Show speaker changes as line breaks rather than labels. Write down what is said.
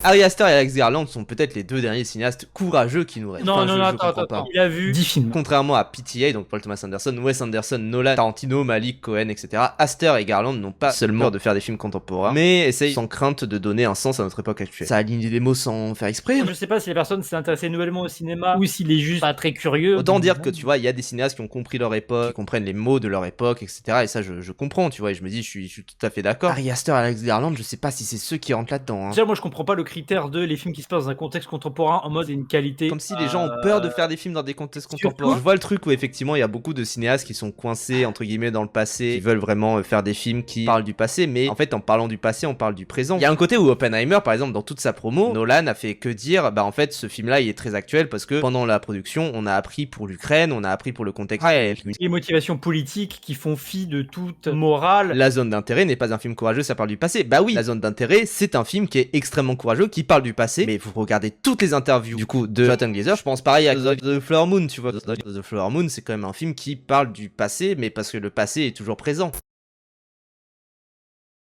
Ari Aster et Alex Garland sont peut-être les deux derniers cinéastes courageux qui nous restent.
Non,
Enfin,
non,
je
attends,
comprends pas.
il a vu 10 films.
Contrairement à PTA, donc Paul Thomas Anderson, Wes Anderson, Nolan, Tarantino, Malick, Cohen, etc., Aster et Garland n'ont pas seulement peur de faire des films contemporains, mais essayent sans crainte de donner un sens à notre époque actuelle. Ça aligne des mots sans faire exprès.
Je sais pas si la personne s'est intéressée nouvellement au cinéma ou s'il est juste pas très curieux.
Autant dire que tu vois, il y a des cinéastes qui ont compris leur époque, qui comprennent les mots de leur époque, etc. Et ça, je comprends, tu vois, et je me dis, je suis tout à fait d'accord. Ari Aster et Alex Garland, je sais pas si c'est ceux qui rentrent là-dedans. Hein.
Déjà, moi, je comprends pas le critère de les films qui se passent dans un contexte contemporain en mode une qualité.
Comme si les gens ont peur de faire des films dans des contextes contemporains. Je vois le truc où effectivement il y a beaucoup de cinéastes qui sont coincés entre guillemets dans le passé, qui veulent vraiment faire des films qui parlent du passé, mais en fait en parlant du passé on parle du présent. Il y a un côté où Oppenheimer par exemple dans toute sa promo, Nolan a fait que dire bah en fait ce film là il est très actuel parce que pendant la production on a appris pour l'Ukraine, on a appris pour le contexte.
Les motivations politiques qui font fi de toute morale.
La zone d'intérêt n'est pas un film courageux, ça parle du passé. Bah oui, La zone d'intérêt c'est un film qui est extrêmement courageux, qui parle du passé, mais vous regardez toutes les interviews du coup de Jonathan Glazer, je pense pareil à The Flower Moon, tu vois. The Flower Moon c'est quand même un film qui parle du passé, mais parce que le passé est toujours présent.